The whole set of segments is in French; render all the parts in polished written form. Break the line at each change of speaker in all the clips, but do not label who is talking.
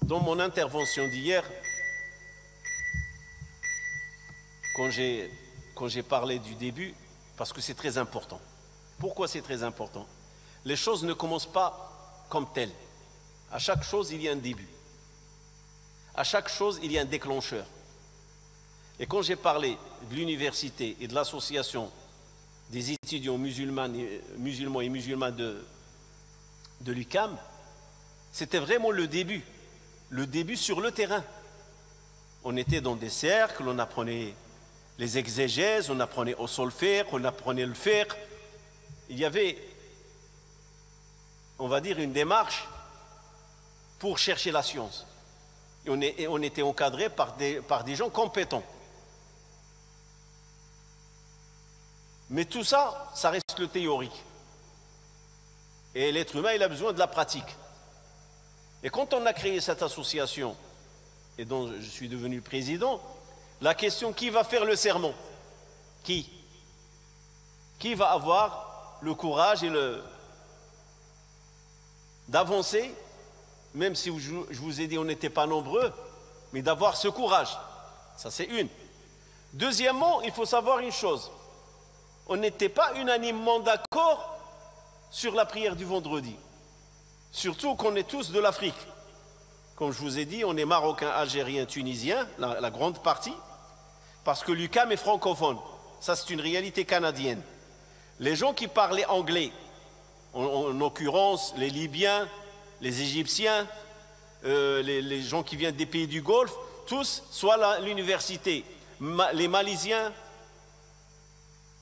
Dans mon intervention d'hier, quand j'ai parlé du début, parce que c'est très important. Pourquoi c'est très important? Les choses ne commencent pas comme telles. À chaque chose, il y a un début. À chaque chose, il y a un déclencheur. Et quand j'ai parlé de l'université et de l'association des étudiants musulmans et musulmans de l'UQAM, c'était vraiment le début sur le terrain. On était dans des cercles, on apprenait les exégèses, on apprenait au solfège, on apprenait le fiqh. Il y avait, on va dire, une démarche pour chercher la science. Et on était encadré par des gens compétents. Mais tout ça, ça reste le théorique. Et l'être humain, il a besoin de la pratique. Et quand on a créé cette association, et dont je suis devenu président, la question, qui va faire le sermon? Qui va avoir le courage d'avancer, même si je vous ai dit on n'était pas nombreux, mais d'avoir ce courage. Ça, c'est une. Deuxièmement, il faut savoir une chose. On n'était pas unanimement d'accord sur la prière du vendredi. Surtout qu'on est tous de l'Afrique. Comme je vous ai dit, on est marocains, algériens, tunisiens, la grande partie, parce que l'UQAM est francophone. Ça, c'est une réalité canadienne. Les gens qui parlaient anglais, en l'occurrence les Libyens, les Égyptiens, les gens qui viennent des pays du Golfe, tous, soit l'université, les Malaisiens,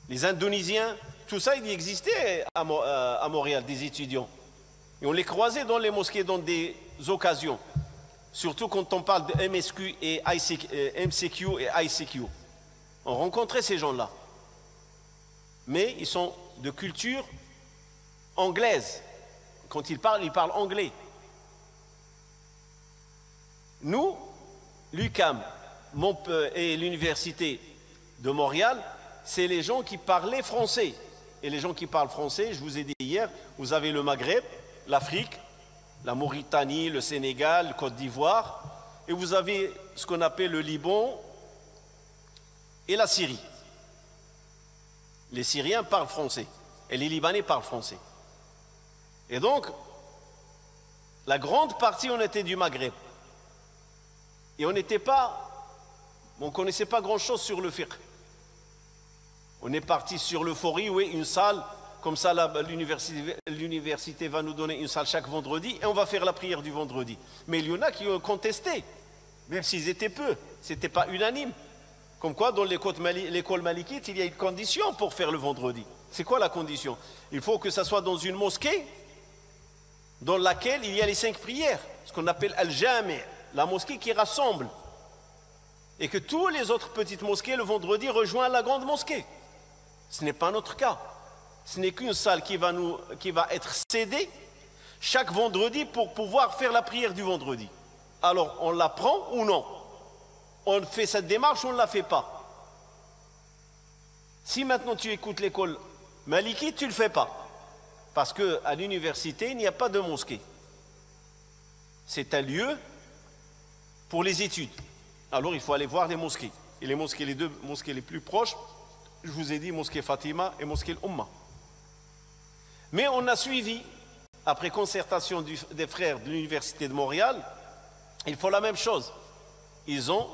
les Indonésiens, tout ça, il existait à Montréal, des étudiants. Et on les croisait dans les mosquées dans des occasions. Surtout quand on parle de MSQ et MCQ et ICQ. On rencontrait ces gens-là. Mais ils sont de culture anglaise. Quand ils parlent anglais. Nous, l'UQAM et l'université de Montréal, c'est les gens qui parlaient français. Et les gens qui parlent français, je vous ai dit hier, vous avez le Maghreb, l'Afrique, la Mauritanie, le Sénégal, le Côte d'Ivoire, et vous avez ce qu'on appelle le Liban et la Syrie. Les Syriens parlent français et les Libanais parlent français. Et donc, la grande partie, on était du Maghreb. Et on ne connaissait pas grand-chose sur le fiqh. On est parti sur l'euphorie, oui, une salle, comme ça l'université va nous donner une salle chaque vendredi et on va faire la prière du vendredi. Mais il y en a qui ont contesté, même s'ils étaient peu, ce n'était pas unanime. Comme quoi, dans l'école malikite, il y a une condition pour faire le vendredi. C'est quoi la condition? Il faut que ça soit dans une mosquée dans laquelle il y a les 5 prières, ce qu'on appelle al-jami', la mosquée qui rassemble. Et que tous les autres petites mosquées, le vendredi, rejoignent la grande mosquée. Ce n'est pas notre cas. Ce n'est qu'une salle qui va être cédée chaque vendredi pour pouvoir faire la prière du vendredi. Alors, on la prend ou non? On fait cette démarche ou on ne la fait pas? Si maintenant tu écoutes l'école malikite, tu ne le fais pas. Parce qu'à l'université, il n'y a pas de mosquée. C'est un lieu pour les études. Alors, il faut aller voir les mosquées. Et les deux mosquées les plus proches, je vous ai dit, mosquée Fatima et mosquée Al-Umma. Mais on a suivi, après concertation des frères de l'université de Montréal, ils font la même chose. Ils ont,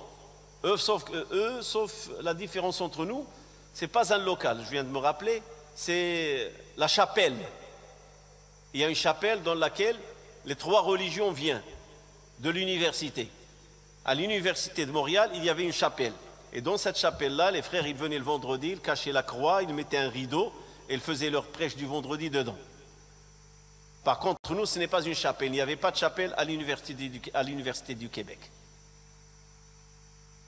sauf la différence entre nous, ce n'est pas un local, je viens de me rappeler, c'est la chapelle. Il y a une chapelle dans laquelle les 3 religions viennent de l'université. À l'université de Montréal, il y avait une chapelle. Et dans cette chapelle-là, les frères, ils venaient le vendredi, ils cachaient la croix, ils mettaient un rideau et ils faisaient leur prêche du vendredi dedans. Par contre, nous, ce n'est pas une chapelle. Il n'y avait pas de chapelle à l'université du Québec.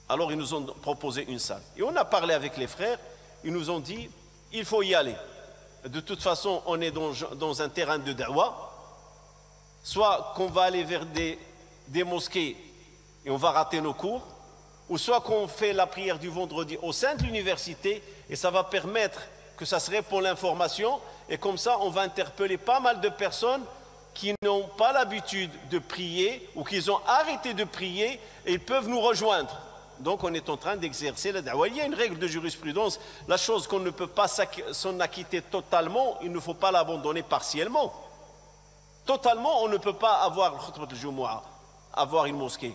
Alors, ils nous ont proposé une salle. Et on a parlé avec les frères, ils nous ont dit, il faut y aller. De toute façon, on est dans un terrain de da'wa. Soit qu'on va aller vers des mosquées et on va rater nos cours, ou soit qu'on fait la prière du vendredi au sein de l'université et ça va permettre que ça serait pour l'information et comme ça on va interpeller pas mal de personnes qui n'ont pas l'habitude de prier ou qui ont arrêté de prier et ils peuvent nous rejoindre. Donc on est en train d'exercer la da'wah. Il y a une règle de jurisprudence, la chose qu'on ne peut pas s'en acquitter totalement, il ne faut pas l'abandonner partiellement. Totalement, on ne peut pas avoir le khutbat al-Jumu'ah, avoir une mosquée.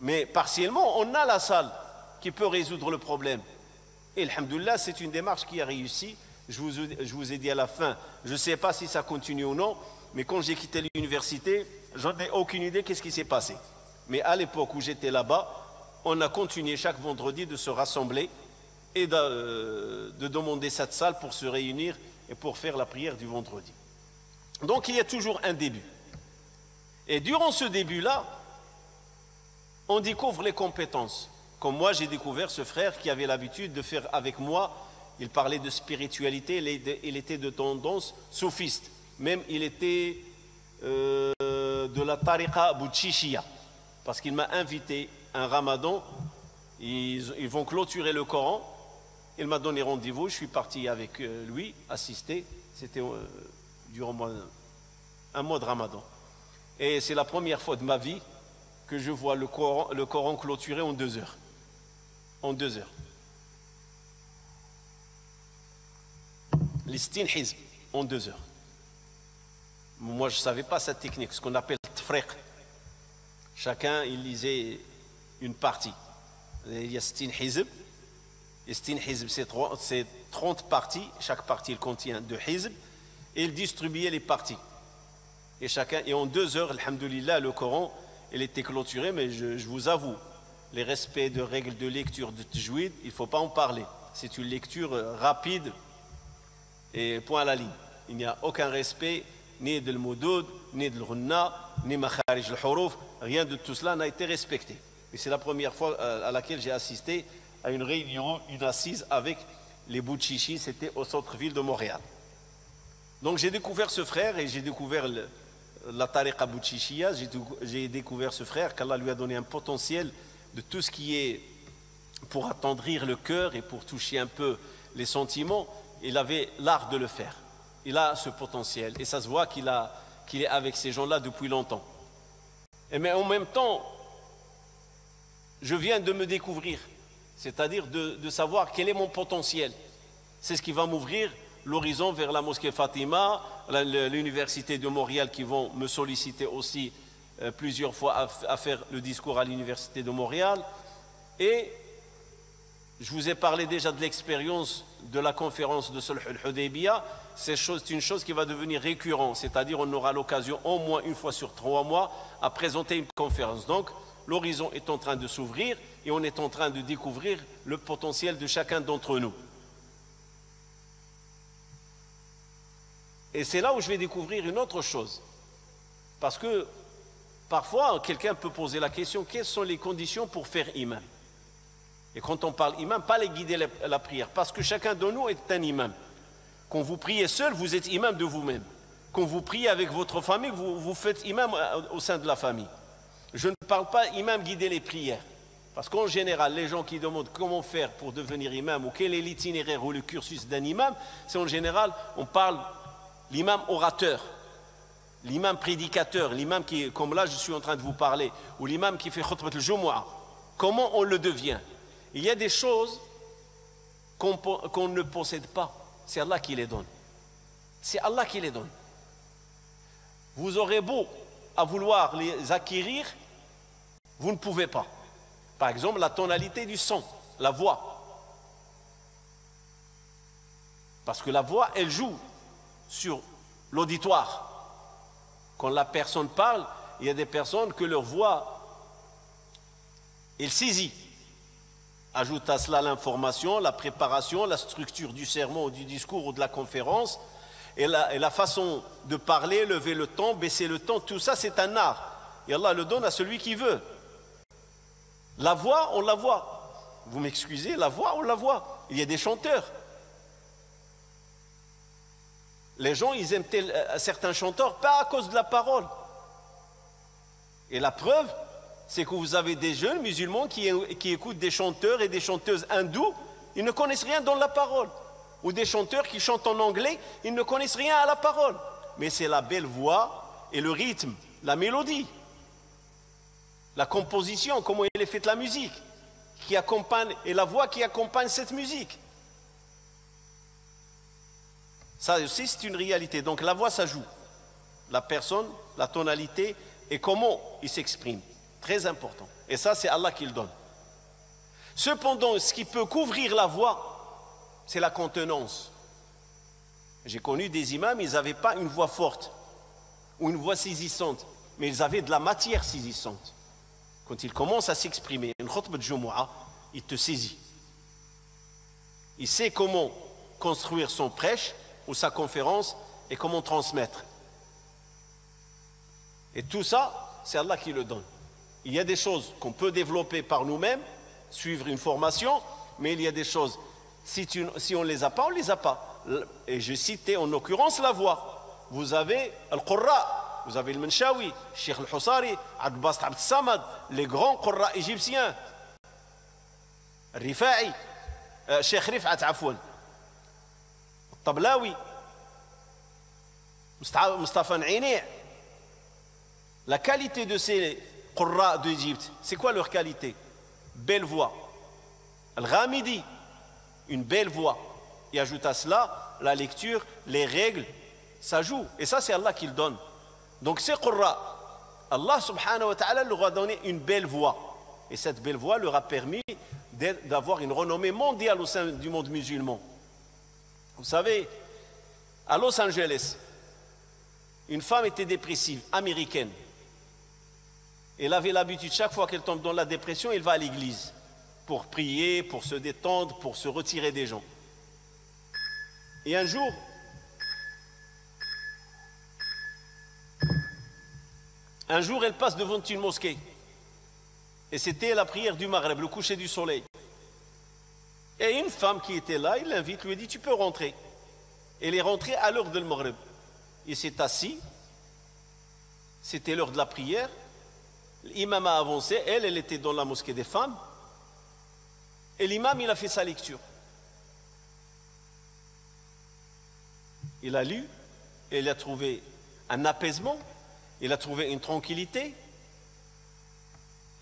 Mais partiellement, on a la salle qui peut résoudre le problème. Et alhamdoulilah, c'est une démarche qui a réussi. Je vous ai dit à la fin, je ne sais pas si ça continue ou non, mais quand j'ai quitté l'université, j'en ai aucune idée qu'est-ce qui s'est passé. Mais à l'époque où j'étais là-bas, on a continué chaque vendredi de se rassembler et de demander cette salle pour se réunir et pour faire la prière du vendredi. Donc il y a toujours un début. Et durant ce début-là, on découvre les compétences. Comme moi, j'ai découvert ce frère qui avait l'habitude de faire avec moi, il parlait de spiritualité, il était de tendance soufiste. Même il était de la tariqa Bouchishiya. Parce qu'il m'a invité un ramadan, ils vont clôturer le Coran. Il m'a donné rendez-vous, je suis parti avec lui, assister. C'était durant un mois de ramadan. Et c'est la première fois de ma vie que je vois le Coran clôturé en 2 heures. En 2 heures. Les stin hizb, en 2 heures. Moi, je ne savais pas cette technique, ce qu'on appelle tfriq. Chacun, il lisait une partie. Il y a stin hizb. Et stin hizb, c'est 30 parties. Chaque partie, il contient 2 hizb. Et il distribuait les parties. Et chacun, et en 2 heures, alhamdoulilah, le Coran, il était clôturé, mais je vous avoue, les respects de règles de lecture de tajwid, il ne faut pas en parler. C'est une lecture rapide et point à la ligne. Il n'y a aucun respect, ni de l'moudoud, ni de l'ghunna, ni makharij al-huruf, rien de tout cela n'a été respecté. Et c'est la première fois à laquelle j'ai assisté à une réunion, une assise avec les Bouchichis, c'était au centre-ville de Montréal. Donc j'ai découvert ce frère et j'ai découvert la tariqa Bouchichia, j'ai découvert ce frère qu'Allah lui a donné un potentiel de tout ce qui est pour attendrir le cœur et pour toucher un peu les sentiments. Il avait l'art de le faire. Il a ce potentiel et ça se voit qu'il est avec ces gens-là depuis longtemps. Mais en même temps, je viens de me découvrir, c'est-à-dire de savoir quel est mon potentiel. C'est ce qui va m'ouvrir l'horizon vers la mosquée Fatima, l'université de Montréal qui vont me solliciter aussi plusieurs fois à faire le discours à l'université de Montréal. Et je vous ai parlé déjà de l'expérience de la conférence de Sulh al-Hudaybiyah. C'est une chose qui va devenir récurrente, c'est-à-dire on aura l'occasion au moins une fois sur 3 mois à présenter une conférence. Donc l'horizon est en train de s'ouvrir et on est en train de découvrir le potentiel de chacun d'entre nous. Et c'est là où je vais découvrir une autre chose. Parce que parfois, quelqu'un peut poser la question, quelles sont les conditions pour faire imam? Et quand on parle imam, pas les guider la prière, parce que chacun de nous est un imam. Quand vous priez seul, vous êtes imam de vous-même. Quand vous priez avec votre famille, vous faites imam au sein de la famille. Je ne parle pas imam guider les prières. Parce qu'en général, les gens qui demandent comment faire pour devenir imam ou quel est l'itinéraire ou le cursus d'un imam, c'est en général, on parle l'imam orateur, l'imam prédicateur, l'imam qui, comme là je suis en train de vous parler, ou l'imam qui fait khutbat al-Jumu'ah. Comment on le devient? Il y a des choses qu'on ne possède pas. C'est Allah qui les donne. C'est Allah qui les donne. Vous aurez beau à vouloir les acquérir, vous ne pouvez pas. Par exemple, la tonalité du son, la voix. Parce que la voix, elle joue sur l'auditoire. Quand la personne parle, il y a des personnes que leur voix, elle saisit. Ajoute à cela l'information, la préparation, la structure du sermon ou du discours ou de la conférence, et la façon de parler, lever le ton, baisser le ton, tout ça c'est un art. Et Allah le donne à celui qui veut. La voix, on la voit. Vous m'excusez, la voix, on la voit. Il y a des chanteurs. Les gens, ils aiment certains chanteurs, pas à cause de la parole. Et la preuve, c'est que vous avez des jeunes musulmans qui écoutent des chanteurs et des chanteuses hindous, ils ne connaissent rien dans la parole. Ou des chanteurs qui chantent en anglais, ils ne connaissent rien à la parole. mais c'est la belle voix et le rythme, la mélodie, la composition, comment elle est faite la musique, qui accompagne, et la voix qui accompagne cette musique. Ça aussi, c'est une réalité. Donc la voix, ça joue. La personne, la tonalité et comment il s'exprime. Très important. Et ça, c'est Allah qui le donne. Cependant, ce qui peut couvrir la voix, c'est la contenance. J'ai connu des imams, ils n'avaient pas une voix forte ou une voix saisissante, mais ils avaient de la matière saisissante. Quand ils commencent à s'exprimer, une khutbah de Jumu'ah, il te saisit. Il sait comment construire son prêche ou sa conférence et comment transmettre. Et tout ça, c'est Allah qui le donne. Il y a des choses qu'on peut développer par nous-mêmes, suivre une formation, mais il y a des choses, si on ne les a pas, on ne les a pas. Et je citais en l'occurrence la voix. Vous avez Al-Qurra, vous avez le Menshawi, Cheikh Al-Husari, Abd Basit Abd Samad, les grands Qurra égyptiens, Rifa'i, Cheikh Rif'at Afwan, Tablawi, Mustafa N'Ini. La qualité de ces Qurra d'Égypte, c'est quoi leur qualité? Belle voix. Al-Ghamidi, une belle voix. Et ajoute à cela la lecture, les règles, ça joue. Et ça, c'est Allah qui le donne. Donc ces Qurra, Allah subhanahu wa ta'ala leur a donné une belle voix. Et cette belle voix leur a permis d'avoir une renommée mondiale au sein du monde musulman. Vous savez, à Los Angeles, une femme était dépressive, américaine. Elle avait l'habitude, chaque fois qu'elle tombe dans la dépression, elle va à l'église pour prier, pour se détendre, pour se retirer des gens. Et un jour, elle passe devant une mosquée. Et c'était la prière du Maghreb, le coucher du soleil. Et une femme qui était là, il l'invite, lui dit, tu peux rentrer. Elle est rentrée à l'heure de le Maghreb. Il s'est assis. C'était l'heure de la prière. L'imam a avancé. Elle était dans la mosquée des femmes. Et l'imam, il a fait sa lecture. Il a lu. Et il a trouvé un apaisement. Il a trouvé une tranquillité.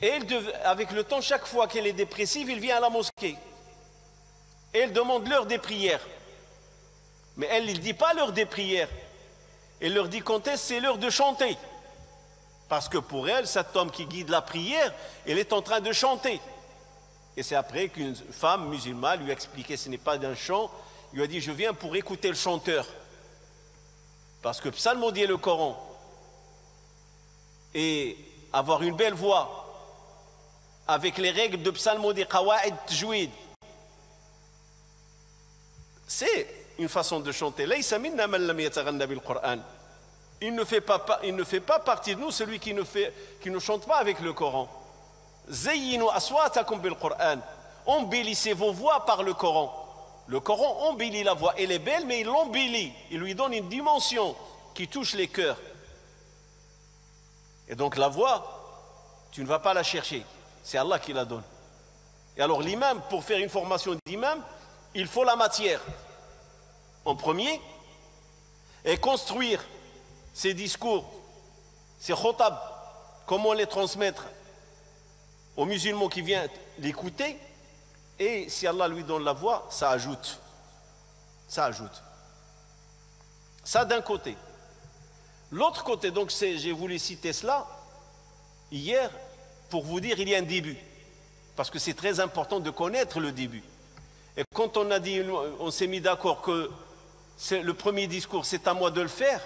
Et avec le temps, chaque fois qu'elle est dépressive, il vient à la mosquée. Et elle demande l'heure des prières. Mais elle ne dit pas l'heure des prières. Elle leur dit quand est-ce c'est l'heure de chanter. Parce que pour elle, cet homme qui guide la prière, elle est en train de chanter. Et c'est après qu'une femme musulmane lui a expliqué ce n'est pas d'un chant. Il lui a dit je viens pour écouter le chanteur. Parce que psalmodier le Coran et avoir une belle voix avec les règles de psalmodier, qawa'id, tajwid, c'est une façon de chanter. Il ne fait pas partie de nous celui qui ne chante pas avec le Coran. Embellissez vos voix par le Coran. Le Coran embellit la voix. Elle est belle, mais il l'embellit. Il lui donne une dimension qui touche les cœurs. Et donc la voix, tu ne vas pas la chercher. C'est Allah qui la donne. Et alors l'imam, pour faire une formation d'imam, il faut la matière en premier et construire ses discours, ses khotab, comment les transmettre aux musulmans qui viennent l'écouter. Et si Allah lui donne la voix, ça ajoute. Ça ajoute. Ça d'un côté. L'autre côté, donc j'ai voulu citer cela hier pour vous dire il y a un début. Parce que c'est très important de connaître le début. Et quand on a dit, on s'est mis d'accord que le premier discours, c'est à moi de le faire,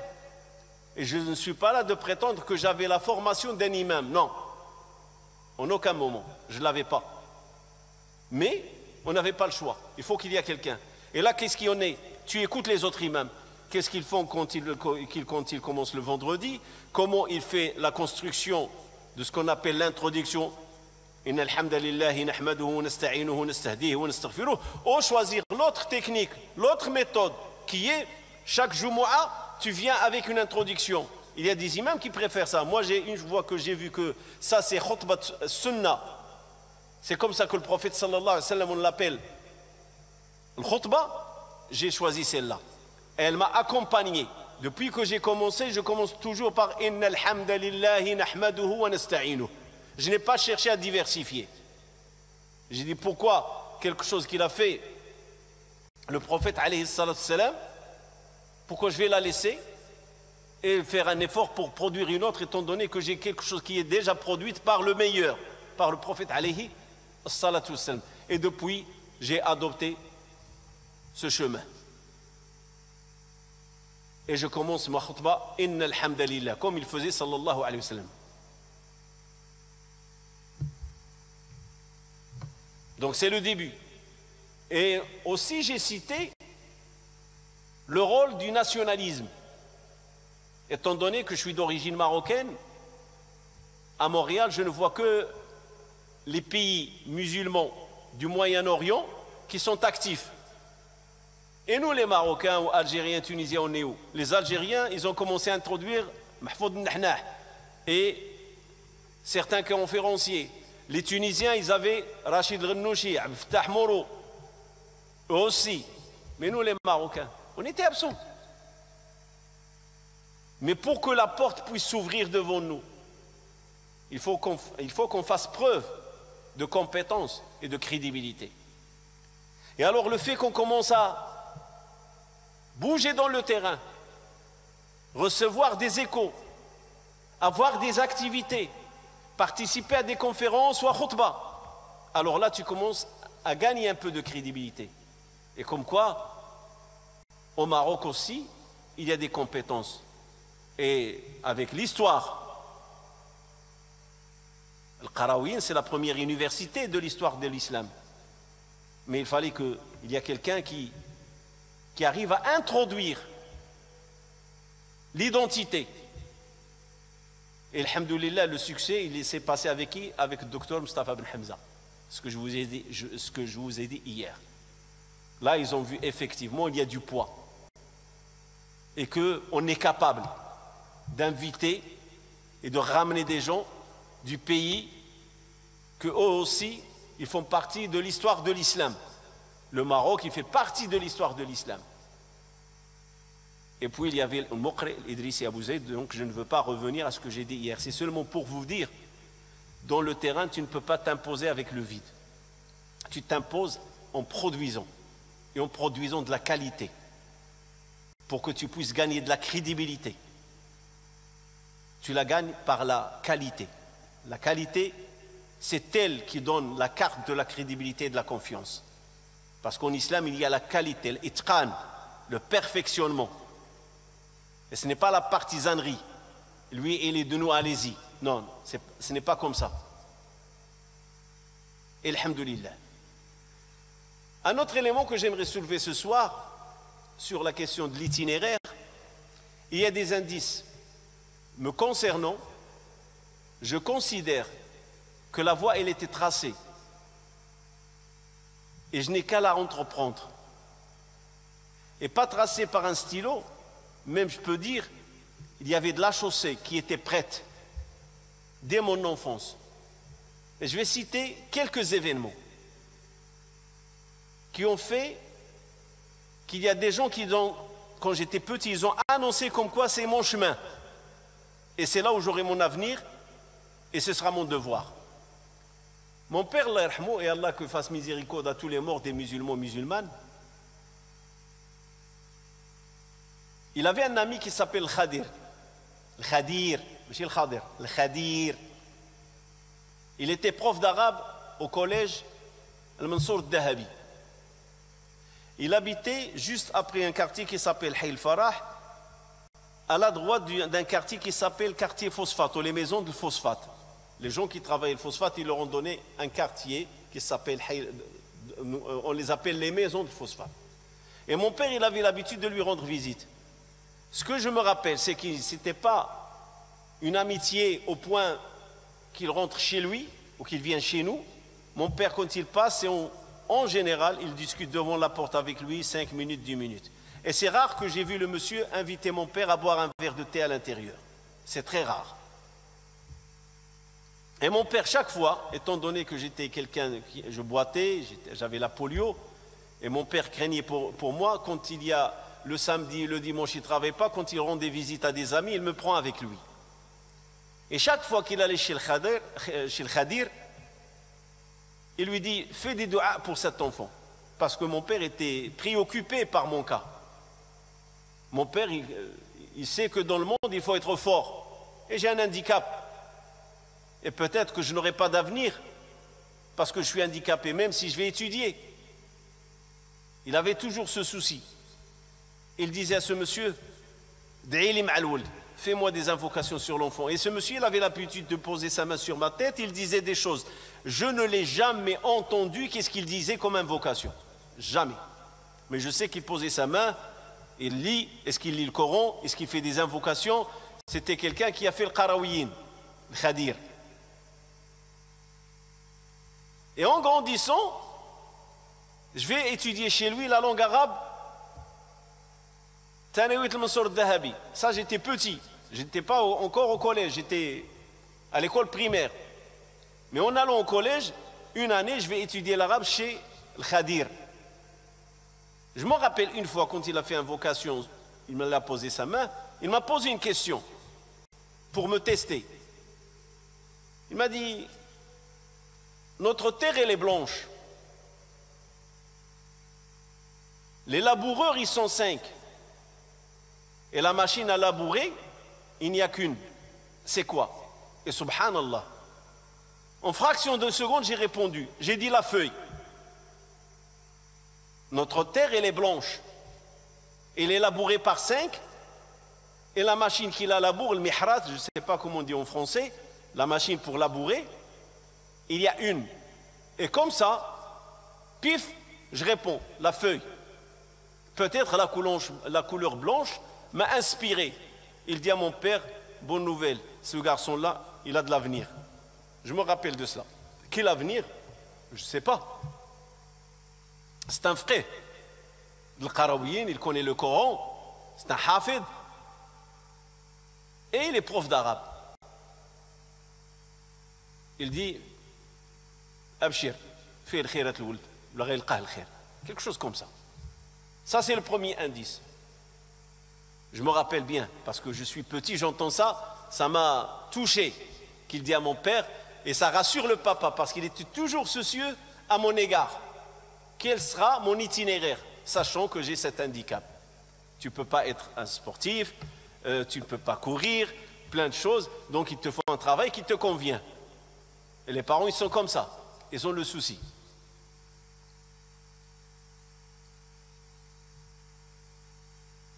et je ne suis pas là de prétendre que j'avais la formation d'un imam. Non. En aucun moment. Je ne l'avais pas. Mais on n'avait pas le choix. Il faut qu'il y ait quelqu'un. Et là, qu'est-ce qu'il y en est? Tu écoutes les autres imams. Qu'est-ce qu'ils font quand ils commencent le vendredi? Comment il fait la construction de ce qu'on appelle l'introduction? Inna alhamdulillahi nahmaduhu nasta'inuhu nastahdihi wa nastaghfiruh. Ou choisir l'autre technique, l'autre méthode, qui est chaque Jumu'ah, tu viens avec une introduction. Il y a des imams qui préfèrent ça. Moi, une fois que j'ai vu que ça, c'est khutbat sunnah. C'est comme ça que le prophète sallallahu alayhi wa sallam, on l'appelle. Le khutbah, j'ai choisi celle-là. Elle m'a accompagné Depuis que j'ai commencé, je commence toujours par Innal hamda lillahi nahmaduhu wa nasta'inuh. Je n'ai pas cherché à diversifier. J'ai dit pourquoi quelque chose qu'il a fait le prophète alayhi salatu salam, pourquoi je vais la laisser et faire un effort pour produire une autre, étant donné que j'ai quelque chose qui est déjà produite par le meilleur, par le prophète alayhi salatu salam. Et depuis, j'ai adopté ce chemin. Et je commence ma khutba Inna alhamdulillah, comme il faisait sallallahu alayhi wa sallam. Donc c'est le début. Et aussi j'ai cité le rôle du nationalisme. Étant donné que je suis d'origine marocaine, à Montréal, je ne vois que les pays musulmans du Moyen-Orient qui sont actifs. Et nous, les Marocains ou Algériens, Tunisiens, on est où? Les Algériens, ils ont commencé à introduire Mahfoud Nahnah et certains conférenciers. Les Tunisiens, ils avaient Rachid Ghannouchi, Abdel Fattah Moreau, eux aussi. Mais nous, les Marocains, on était absents. Mais pour que la porte puisse s'ouvrir devant nous, il faut qu'on fasse preuve de compétence et de crédibilité. Et alors le fait qu'on commence à bouger dans le terrain, recevoir des échos, avoir des activités, participer à des conférences ou à khutbah, alors là tu commences à gagner un peu de crédibilité. Et comme quoi, au Maroc aussi, il y a des compétences. Et avec l'histoire, le Qarawiyyin, c'est la première université de l'histoire de l'islam. Mais il fallait qu'il y ait quelqu'un qui arrive à introduire l'identité. Et alhamdoulilah, le succès, il s'est passé avec qui? Avec le docteur Mustafa Ben Hamza. Ce que je vous ai dit hier. Là, ils ont vu effectivement il y a du poids. Et qu'on est capable d'inviter et de ramener des gens du pays que eux aussi, ils font partie de l'histoire de l'islam. Le Maroc, il fait partie de l'histoire de l'islam. Et puis il y avait le Mokre, Idrissi Abou Zaid, donc je ne veux pas revenir à ce que j'ai dit hier. C'est seulement pour vous dire, dans le terrain, tu ne peux pas t'imposer avec le vide. Tu t'imposes en produisant, et en produisant de la qualité, pour que tu puisses gagner de la crédibilité. Tu la gagnes par la qualité. La qualité, c'est elle qui donne la carte de la crédibilité et de la confiance. Parce qu'en islam, il y a la qualité, l'itqan, le perfectionnement. Et ce n'est pas la partisanerie. Lui, il est de nous, allez-y. Non, ce n'est pas comme ça. Et alhamdoulilah. Un autre élément que j'aimerais soulever ce soir, sur la question de l'itinéraire, il y a des indices. Me concernant, je considère que la voie, elle était tracée. Et je n'ai qu'à la entreprendre. Et pas tracée par un stylo, même je peux dire, il y avait de la chaussée qui était prête dès mon enfance. Et je vais citer quelques événements qui ont fait qu'il y a des gens qui, quand j'étais petit, ils ont annoncé comme quoi c'est mon chemin. Et c'est là où j'aurai mon avenir et ce sera mon devoir. Mon père, Allah yarhamou, et Allah que fasse miséricorde à tous les morts des musulmans musulmanes, il avait un ami qui s'appelle Khadir. Le Khadir, monsieur le Khadir, le Khadir. Il était prof d'arabe au collège Al-Mansour Dahabi. Il habitait juste après un quartier qui s'appelle Hayl Farah, à la droite d'un quartier qui s'appelle quartier phosphate, ou les maisons de phosphate. Les gens qui travaillent le phosphate, ils leur ont donné un quartier qui s'appelle, on les appelle les maisons de phosphate. Et mon père, il avait l'habitude de lui rendre visite. Ce que je me rappelle, c'est que ce n'était pas une amitié au point qu'il rentre chez lui ou qu'il vient chez nous. Mon père, quand il passe, en général, il discute devant la porte avec lui 5 minutes, 10 minutes. Et c'est rare que j'ai vu le monsieur inviter mon père à boire un verre de thé à l'intérieur. C'est très rare. Et mon père, chaque fois, étant donné que j'étais quelqu'un, je boitais, j'avais la polio, et mon père craignait pour moi, quand il y a le samedi, le dimanche, il ne travaille pas. Quand il rend des visites à des amis, il me prend avec lui. Et chaque fois qu'il allait chez le Khadir, il lui dit, fais des doigts pour cet enfant. Parce que mon père était préoccupé par mon cas. Mon père, il sait que dans le monde, il faut être fort. Et j'ai un handicap. Et peut-être que je n'aurai pas d'avenir parce que je suis handicapé, même si je vais étudier. Il avait toujours ce souci. Il disait à ce monsieur, fais-moi des invocations sur l'enfant. Et ce monsieur, il avait l'habitude de poser sa main sur ma tête, il disait des choses. Je ne l'ai jamais entendu, qu'est-ce qu'il disait comme invocation? Jamais. Mais je sais qu'il posait sa main, il lit, est-ce qu'il lit le Coran, est-ce qu'il fait des invocations? C'était quelqu'un qui a fait le Qarawiyin, le Khadir. Et en grandissant, je vais étudier chez lui la langue arabe. Ça, j'étais petit. Je n'étais pas encore au collège, j'étais à l'école primaire. Mais en allant au collège, une année, je vais étudier l'arabe chez le Khadir. Je me rappelle une fois, quand il a fait invocation, il me l'a posé sa main, il m'a posé une question pour me tester. Il m'a dit, notre terre, elle est blanche. Les laboureurs, ils sont 5. Et la machine à labourer, il n'y a qu'une. C'est quoi? Et subhanallah. En fraction de seconde, j'ai répondu. J'ai dit la feuille. Notre terre, elle est blanche. Elle est labourée par 5. Et la machine qui la laboure, le mihrat, je ne sais pas comment on dit en français, la machine pour labourer, il y a une. Et comme ça, pif, je réponds, la feuille. Peut-être la couleur blanche m'a inspiré. Il dit à mon père, bonne nouvelle, ce garçon-là, il a de l'avenir. Je me rappelle de cela. Quel avenir? Je ne sais pas. C'est un frère. Le Qarawiyin, il connaît le Coran. C'est un hafid. Et il est prof d'arabe. Il dit, Abshir, fais le khairat l'ould, quelque chose comme ça. Ça, c'est le premier indice. Je me rappelle bien, parce que je suis petit, j'entends ça, ça m'a touché, qu'il dit à mon père, et ça rassure le papa, parce qu'il était toujours soucieux à mon égard. Quel sera mon itinéraire, sachant que j'ai cet handicap? Tu ne peux pas être un sportif, tu ne peux pas courir, plein de choses, donc il te faut un travail qui te convient. Et les parents, ils sont comme ça, ils ont le souci.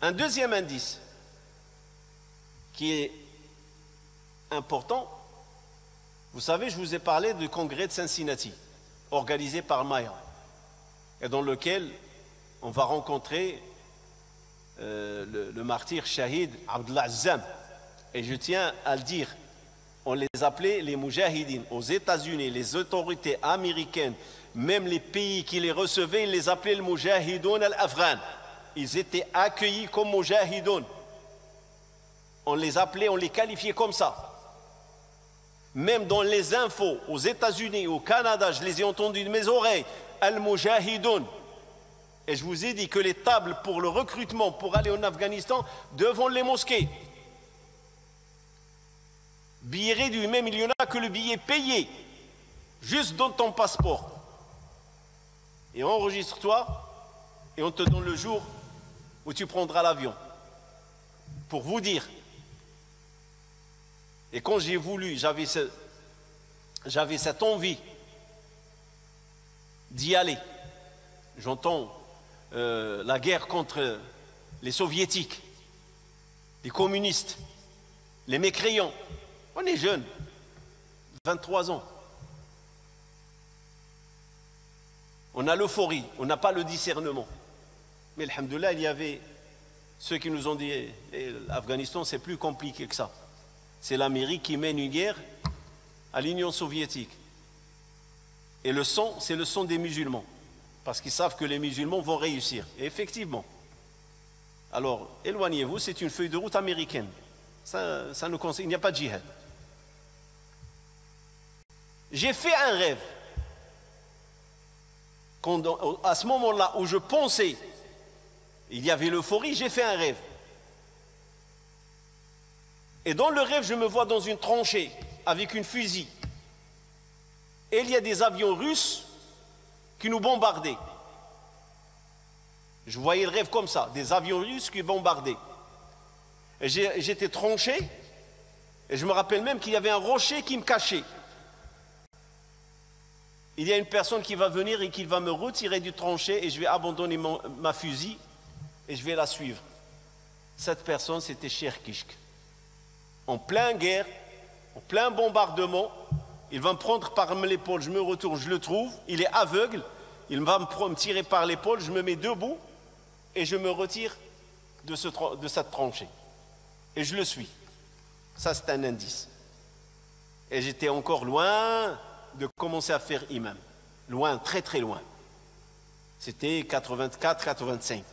Un deuxième indice qui est important, vous savez, je vous ai parlé du congrès de Cincinnati, organisé par Maya, et dans lequel on va rencontrer le martyr Shahid Abdullah Azzam. Et je tiens à le dire, on les appelait les Moujahidines. Aux États-Unis, les autorités américaines, même les pays qui les recevaient, ils les appelaient le Moujahidoun al-Afghan. Ils étaient accueillis comme Moujahidoun. On les appelait, on les qualifiait comme ça. Même dans les infos, aux États-Unis, au Canada, je les ai entendus de mes oreilles, al-Moujahidoun. Et je vous ai dit que les tables pour le recrutement, pour aller en Afghanistan, devant les mosquées. Billet réduit, même il y en a que le billet payé, juste dans ton passeport. Et enregistre-toi, et on te donne le jour où tu prendras l'avion. Pour vous dire. Et quand j'ai voulu, j'avais cette envie d'y aller. J'entends la guerre contre les soviétiques, les communistes, les mécréants. On est jeunes, 23 ans. On a l'euphorie, on n'a pas le discernement. Mais alhamdoulilah, il y avait ceux qui nous ont dit l'Afghanistan, c'est plus compliqué que ça. C'est l'Amérique qui mène une guerre à l'Union soviétique. Et le sang, c'est le sang des musulmans. Parce qu'ils savent que les musulmans vont réussir. Et effectivement. Alors, éloignez-vous, c'est une feuille de route américaine. Ça nous conseille, il n'y a pas de djihad. J'ai fait un rêve. À ce moment-là où je pensais il y avait l'euphorie, j'ai fait un rêve. Et dans le rêve, je me vois dans une tranchée avec une fusil. Et il y a des avions russes qui nous bombardaient. Je voyais le rêve comme ça, des avions russes qui bombardaient. Et j'étais tranché, et je me rappelle même qu'il y avait un rocher qui me cachait. Il y a une personne qui va venir et qui va me retirer du tranché et je vais abandonner ma fusil et je vais la suivre. Cette personne, c'était Cheikh Kishk. En pleine guerre, en plein bombardement, il va me prendre par l'épaule, je me retourne, je le trouve, il est aveugle, il va me tirer par l'épaule, je me mets debout et je me retire de cette tranchée. Et je le suis. Ça, c'est un indice. Et j'étais encore loin de commencer à faire imam. Loin, très très loin. C'était 84, 85.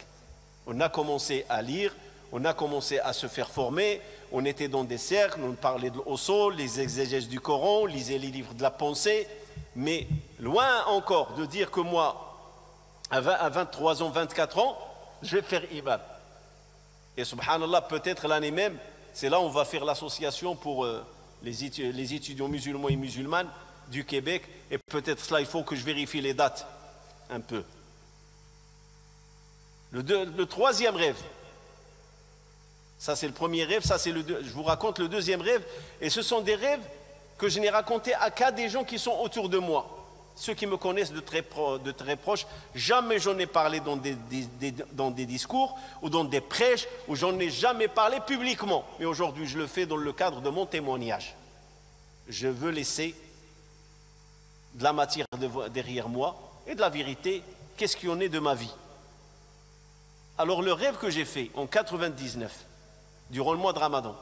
On a commencé à lire, on a commencé à se faire former, on était dans des cercles, on parlait de l'usul, les exégèses du Coran, on lisait les livres de la pensée, mais loin encore de dire que moi, à 23 ans, 24 ans, je vais faire imam. Et subhanallah, peut-être l'année même, c'est là où on va faire l'association pour les étudiants musulmans et musulmanes du Québec, et peut-être cela, il faut que je vérifie les dates un peu. Le troisième rêve, ça c'est le premier rêve, ça c'est je vous raconte le deuxième rêve, et ce sont des rêves que je n'ai racontés à qu'à des gens qui sont autour de moi. Ceux qui me connaissent de très proches, jamais j'en ai parlé dans des discours ou dans des prêches, ou j'en ai jamais parlé publiquement. Mais aujourd'hui, je le fais dans le cadre de mon témoignage. Je veux laisser de la matière derrière moi et de la vérité, qu'est-ce qu'il y en est de ma vie. Alors le rêve que j'ai fait en 99, durant le mois de Ramadan,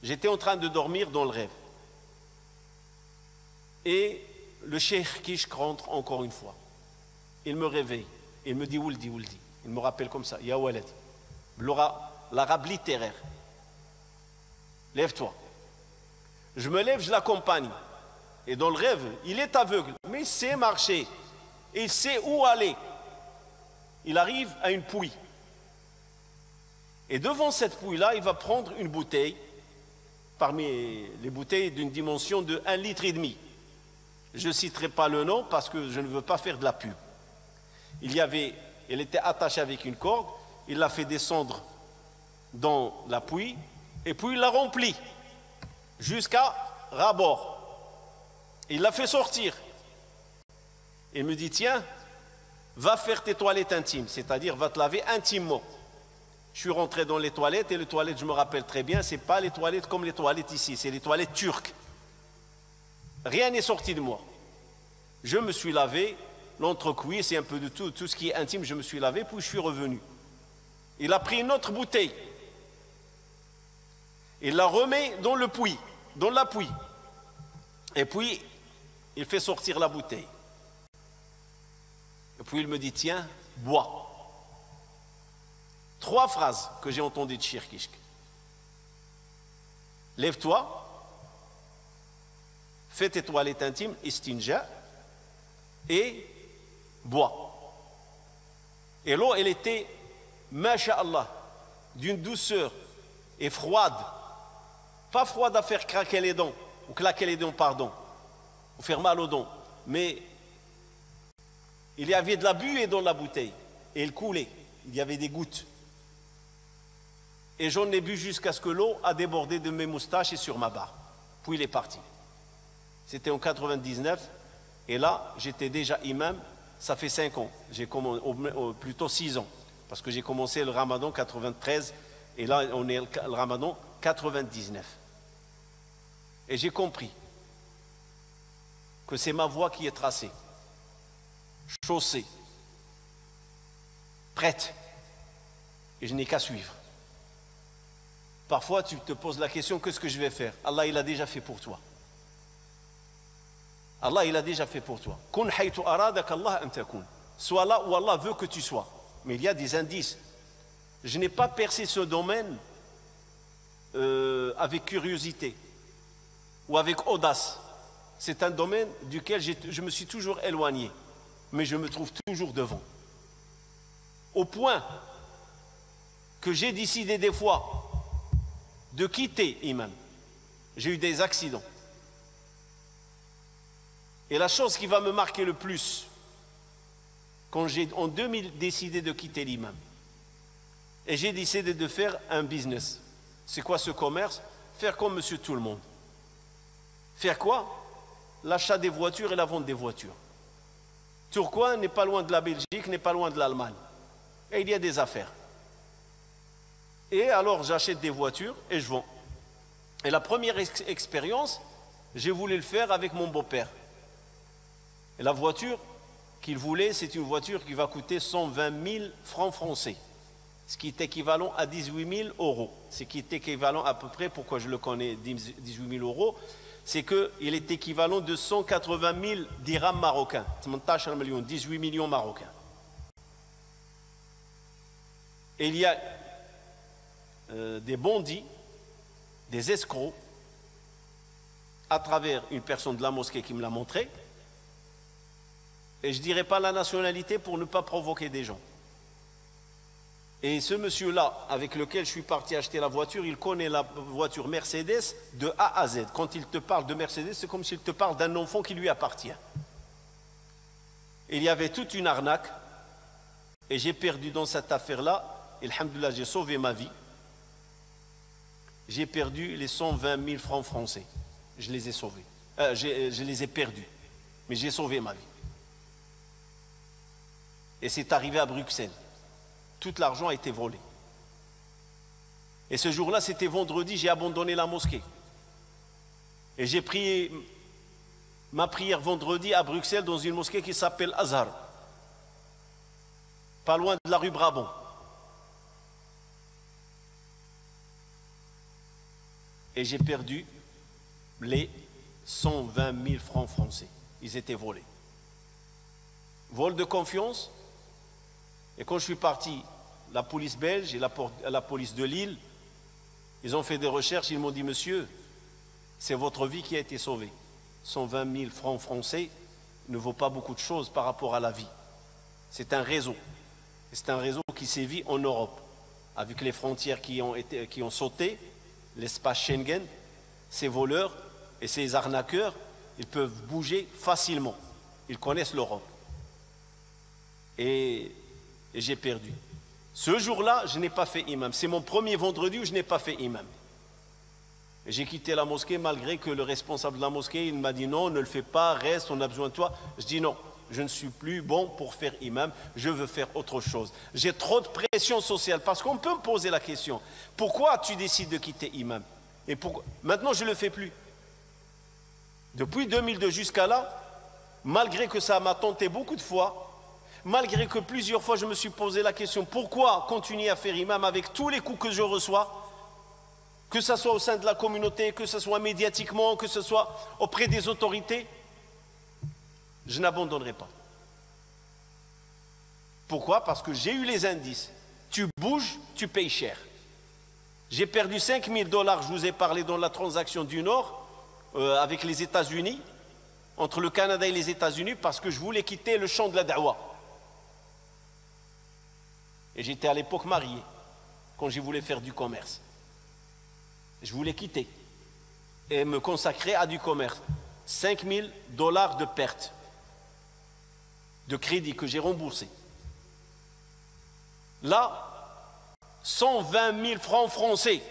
j'étais en train de dormir dans le rêve. Et le Cheikh Kishk rentre encore une fois. Il me réveille. Il me dit Wuldi, Wuldi. Il me rappelle comme ça. Ya Walad. L'arabe littéraire. Lève-toi. Je me lève, je l'accompagne. Et dans le rêve, il est aveugle. Mais il sait marcher. Et il sait où aller. Il arrive à une pouille. Et devant cette pouille-là, il va prendre une bouteille. Parmi les bouteilles d'une dimension de 1,5 litre. Je ne citerai pas le nom parce que je ne veux pas faire de la pub. Elle était attachée avec une corde, il l'a fait descendre dans la pouille et puis il l'a remplie jusqu'à ras-bord. Il l'a fait sortir. Il me dit, tiens, va faire tes toilettes intimes, c'est-à-dire va te laver intimement. Je suis rentré dans les toilettes et les toilettes, je me rappelle très bien, ce n'est pas les toilettes comme les toilettes ici, c'est les toilettes turques. Rien n'est sorti de moi. Je me suis lavé, l'entrecuisse, c'est un peu de tout ce qui est intime, je me suis lavé, puis je suis revenu. Il a pris une autre bouteille. Il la remet dans la pouille. Et puis, il fait sortir la bouteille. Et puis il me dit, tiens, bois. 3 phrases que j'ai entendues de Cheikh Kishk. Lève-toi. Fais tes toilettes intimes, istinja, et bois. Et l'eau, elle était, masha'Allah, d'une douceur et froide. Pas froide à faire craquer les dents, ou claquer les dents, pardon, ou faire mal aux dents. Mais il y avait de la buée dans la bouteille, et elle coulait. Il y avait des gouttes. Et j'en ai bu jusqu'à ce que l'eau a débordé de mes moustaches et sur ma barbe. Puis il est parti. C'était en 99, et là, j'étais déjà imam, ça fait 5 ans, plutôt 6 ans, parce que j'ai commencé le Ramadan 93, et là, on est le Ramadan 99. Et j'ai compris que c'est ma voie qui est tracée, chaussée, prête, et je n'ai qu'à suivre. Parfois, tu te poses la question, qu'est-ce que je vais faire? Allah, il a déjà fait pour toi. Allah, il a déjà fait pour toi. Kun haytu aradak Allah an takun. Sois là où Allah veut que tu sois. Mais il y a des indices. Je n'ai pas percé ce domaine avec curiosité ou avec audace. C'est un domaine duquel je me suis toujours éloigné. Mais je me trouve toujours devant. au point que j'ai décidé des fois de quitter imam. J'ai eu des accidents. Et la chose qui va me marquer le plus, quand j'ai en 2000 décidé de quitter l'imam, et j'ai décidé de faire un business. C'est quoi ce commerce? Faire comme monsieur tout le monde. Faire quoi? L'achat des voitures et la vente des voitures. Tourcoing n'est pas loin de la Belgique, n'est pas loin de l'Allemagne. Et il y a des affaires. Et alors j'achète des voitures et je vends. Et la première expérience, j'ai voulu le faire avec mon beau-père. Et la voiture qu'il voulait, c'est une voiture qui va coûter 120 000 francs français. Ce qui est équivalent à 18 000 euros. Ce qui est équivalent à peu près, pourquoi je le connais, 18 000 euros, c'est qu'il est équivalent de 180 000 dirhams marocains. 18 millions marocains. Et il y a des bandits, des escrocs, à travers une personne de la mosquée qui me l'a montré. Et je ne dirais pas la nationalité pour ne pas provoquer des gens. Et ce monsieur-là, avec lequel je suis parti acheter la voiture, il connaît la voiture Mercedes de A à Z. Quand il te parle de Mercedes, c'est comme s'il te parle d'un enfant qui lui appartient. Il y avait toute une arnaque. Et j'ai perdu dans cette affaire-là. Et alhamdoulilah, j'ai sauvé ma vie. J'ai perdu les 120 000 francs français. Je les ai sauvés. Je les ai perdus. Mais j'ai sauvé ma vie. Et c'est arrivé à Bruxelles. Tout l'argent a été volé. Et ce jour-là, c'était vendredi, j'ai abandonné la mosquée. Et j'ai prié ma prière vendredi à Bruxelles dans une mosquée qui s'appelle Azhar. Pas loin de la rue Brabant. Et j'ai perdu les 120 000 francs français. Ils étaient volés. Vol de confiance. Et quand je suis parti, la police belge et la police de Lille, ils ont fait des recherches, ils m'ont dit, monsieur, c'est votre vie qui a été sauvée. 120 000 francs français ne vaut pas beaucoup de choses par rapport à la vie. C'est un réseau. C'est un réseau qui sévit en Europe. Avec les frontières qui ont sauté, l'espace Schengen, ces voleurs et ces arnaqueurs, ils peuvent bouger facilement. Ils connaissent l'Europe. Et j'ai perdu. Ce jour-là, je n'ai pas fait imam. C'est mon premier vendredi où je n'ai pas fait imam. J'ai quitté la mosquée malgré que le responsable de la mosquée, il m'a dit non, ne le fais pas, reste, on a besoin de toi. Je dis non, je ne suis plus bon pour faire imam, je veux faire autre chose. J'ai trop de pression sociale parce qu'on peut me poser la question, pourquoi tu décides de quitter imam? Et pourquoi? Maintenant, je ne le fais plus. Depuis 2002 jusqu'à là, malgré que ça m'a tenté beaucoup de fois, malgré que plusieurs fois je me suis posé la question, pourquoi continuer à faire imam avec tous les coups que je reçois, que ce soit au sein de la communauté, que ce soit médiatiquement, que ce soit auprès des autorités, je n'abandonnerai pas. Pourquoi? Parce que j'ai eu les indices. Tu bouges, tu payes cher. J'ai perdu 5 000 $, je vous ai parlé dans la transaction du Nord, avec les États-Unis, entre le Canada et les États-Unis, parce que je voulais quitter le champ de la da'wa. Et j'étais à l'époque marié, quand je voulais faire du commerce. Je voulais quitter et me consacrer à du commerce. 5 000 $ de perte, de crédit que j'ai remboursé. Là, 120 000 francs français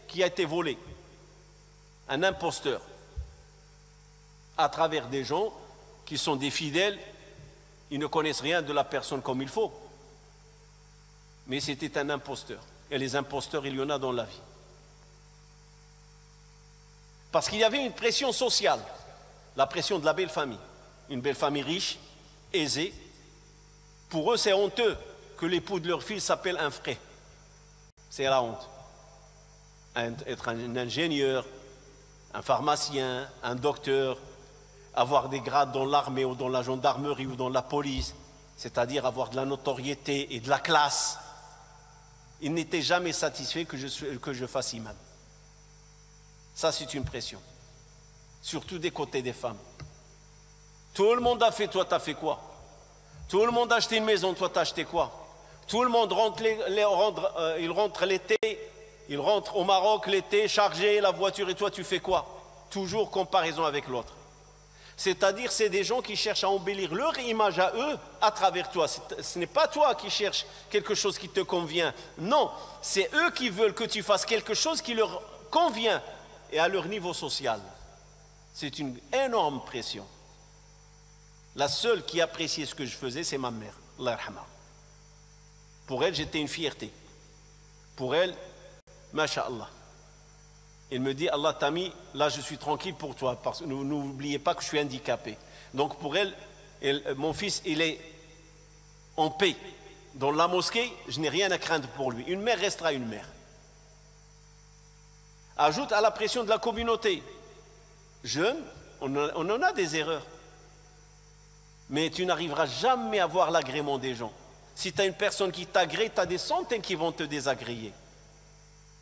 qui a été volé. Un imposteur. À travers des gens qui sont des fidèles, ils ne connaissent rien de la personne comme il faut. Mais c'était un imposteur. Et les imposteurs, il y en a dans la vie. Parce qu'il y avait une pression sociale. La pression de la belle famille. Une belle famille riche, aisée. Pour eux, c'est honteux que l'époux de leur fille s'appelle un frère. C'est la honte. Être un ingénieur, un pharmacien, un docteur, avoir des grades dans l'armée ou dans la gendarmerie ou dans la police, c'est-à-dire avoir de la notoriété et de la classe. Ils n'étaient jamais satisfaits que je fasse imam. Ça, c'est une pression. Surtout des côtés des femmes. Tout le monde a fait, toi, t'as fait quoi? Tout le monde a acheté une maison, toi, t'as acheté quoi? Tout le monde rentre, il rentre l'été, il rentre au Maroc l'été, chargé, la voiture, et toi tu fais quoi? Toujours comparaison avec l'autre. C'est-à-dire, c'est des gens qui cherchent à embellir leur image à eux à travers toi. Ce n'est pas toi qui cherches quelque chose qui te convient. Non, c'est eux qui veulent que tu fasses quelque chose qui leur convient et à leur niveau social. C'est une énorme pression. La seule qui appréciait ce que je faisais, c'est ma mère, Allah yarhamha. Pour elle, j'étais une fierté. Pour elle, masha'Allah. Il me dit, Allah t'a mis, là je suis tranquille pour toi, parce que n'oubliez pas que je suis handicapé. Donc pour elle, mon fils, il est en paix. Dans la mosquée, je n'ai rien à craindre pour lui. Une mère restera une mère. Ajoute à la pression de la communauté. Jeune, on en a des erreurs. Mais tu n'arriveras jamais à voir l'agrément des gens. Si tu as une personne qui t'agrée, tu as des centaines qui vont te désagréer.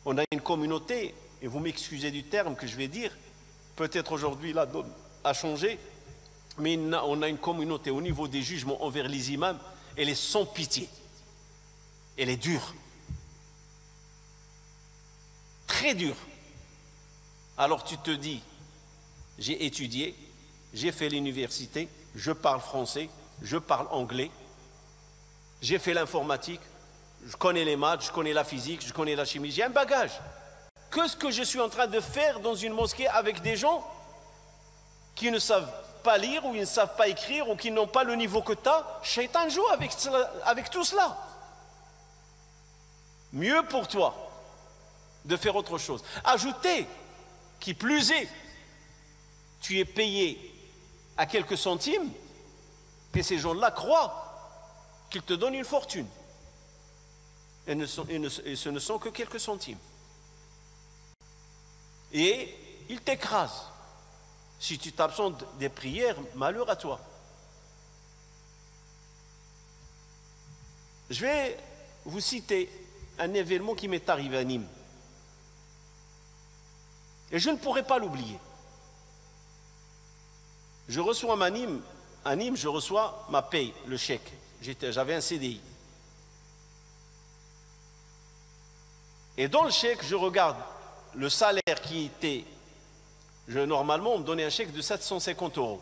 On a une communauté, et vous m'excusez du terme que je vais dire, peut-être aujourd'hui la donne a changé, mais on a une communauté au niveau des jugements envers les imams, elle est sans pitié. Elle est dure. Très dure. Alors tu te dis, j'ai étudié, j'ai fait l'université, je parle français, je parle anglais, j'ai fait l'informatique, je connais les maths, je connais la physique, je connais la chimie, j'ai un bagage. Qu'est-ce que je suis en train de faire dans une mosquée avec des gens qui ne savent pas lire ou ils ne savent pas écrire ou qui n'ont pas le niveau que tu as? Shaitan joue avec tout cela. Mieux pour toi de faire autre chose. Ajoutez, qui plus est, tu es payé à quelques centimes, que ces gens-là croient qu'ils te donnent une fortune. Et ce ne sont que quelques centimes. Et ils t'écrasent. Si tu t'absentes des prières, malheur à toi. Je vais vous citer un événement qui m'est arrivé à Nîmes. Et je ne pourrai pas l'oublier. Je reçois à Nîmes, je reçois ma paye, le chèque. J'avais un CDI. Et dans le chèque, je regarde le salaire qui était... Normalement, on me donnait un chèque de 750 €.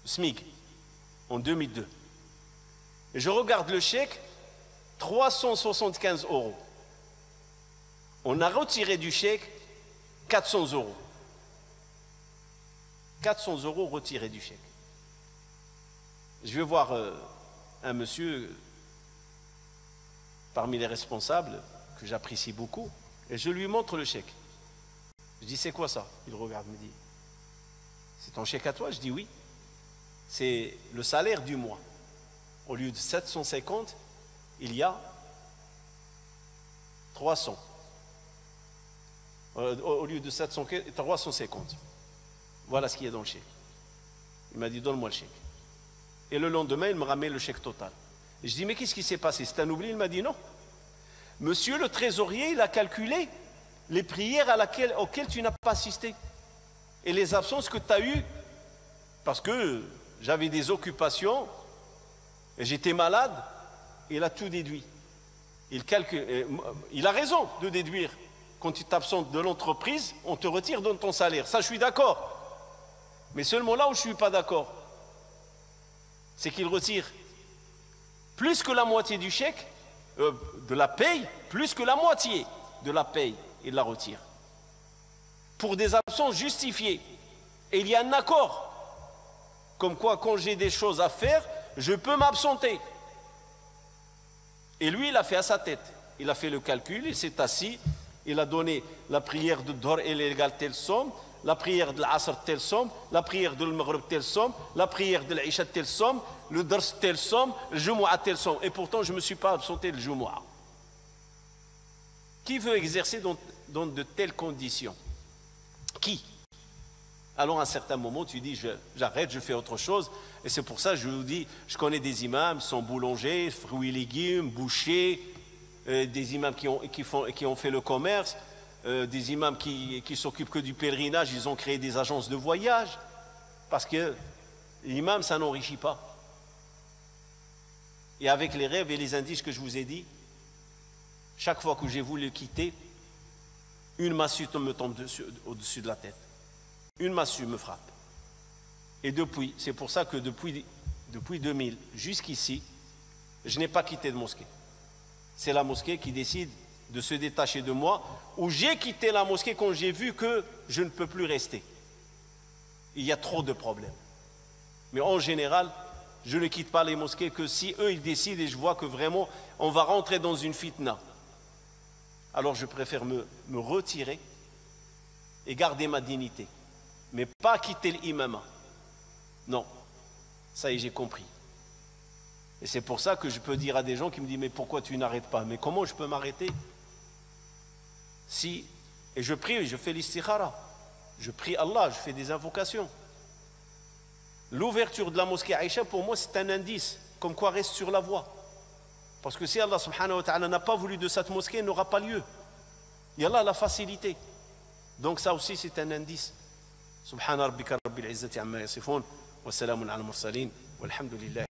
SMIC, en 2002. Et je regarde le chèque, 375 €. On a retiré du chèque 400 €. 400 € retirés du chèque. Je vais voir un monsieur parmi les responsables que j'apprécie beaucoup et je lui montre le chèque. Je dis, c'est quoi ça? Il regarde, me dit, c'est ton chèque à toi? Je dis oui. C'est le salaire du mois. Au lieu de 750, il y a 300. Au lieu de 700, 350. Voilà ce qu'il y a dans le chèque. Il m'a dit, donne-moi le chèque. Et le lendemain, il me ramène le chèque total. Et je dis, mais qu'est-ce qui s'est passé? C'est un oubli? Il m'a dit, non. Monsieur le trésorier, il a calculé les prières auxquelles tu n'as pas assisté. Et les absences que tu as eues, parce que j'avais des occupations, et j'étais malade, il a tout déduit. Il a raison de déduire. Quand tu t'absentes de l'entreprise, on te retire dans ton salaire. Ça, je suis d'accord. Mais seulement là où je ne suis pas d'accord, c'est qu'il retire plus que la moitié du chèque, de la paye, plus que la moitié de la paye, il la retire. Pour des absences justifiées. Et il y a un accord. Comme quoi, quand j'ai des choses à faire, je peux m'absenter. Et lui, il a fait à sa tête. Il a fait le calcul, il s'est assis, il a donné la prière de Dhor, elle est égale telle somme, la prière de l'Asr telle somme, la prière de l'Maghrib telle somme, la prière de l'Isha telle somme, le Dars telle somme, le Jumu'ah telle somme. Et pourtant, je ne me suis pas absenté le Jumu'ah. Qui veut exercer dans de telles conditions? Qui? Alors à un certain moment, tu dis, j'arrête, je fais autre chose. Et c'est pour ça que je vous dis, je connais des imams, sont boulangers, fruits et légumes, bouchers, des imams qui ont fait le commerce, des imams qui s'occupent que du pèlerinage, ils ont créé des agences de voyage. Parce que l'imam, ça n'enrichit pas. Et avec les rêves et les indices que je vous ai dit, chaque fois que j'ai voulu quitter, une massue me tombe au-dessus de la tête. Une massue me frappe. Et depuis, c'est pour ça que depuis 2000 jusqu'ici, je n'ai pas quitté de mosquée. C'est la mosquée qui décide de se détacher de moi, ou j'ai quitté la mosquée quand j'ai vu que je ne peux plus rester. Il y a trop de problèmes. Mais en général, je ne quitte pas les mosquées que si eux ils décident et je vois que vraiment on va rentrer dans une fitna. Alors je préfère me retirer et garder ma dignité. Mais pas quitter l'imama. Non, ça y est, j'ai compris. Et c'est pour ça que je peux dire à des gens qui me disent mais pourquoi tu n'arrêtes pas? Mais comment je peux m'arrêter? Si, et je prie, je fais l'istikhara. Je prie Allah, je fais des invocations. L'ouverture de la mosquée Aïcha, pour moi, c'est un indice, comme quoi reste sur la voie. Parce que si Allah subhanahu wa ta'ala n'a pas voulu de cette mosquée, elle n'aura pas lieu. Et Allah a la facilité. Donc ça aussi, c'est un indice. Subhana rabbika rabbil izzati amma yasifun, wa salamun ala mursalin, walhamdulillahi.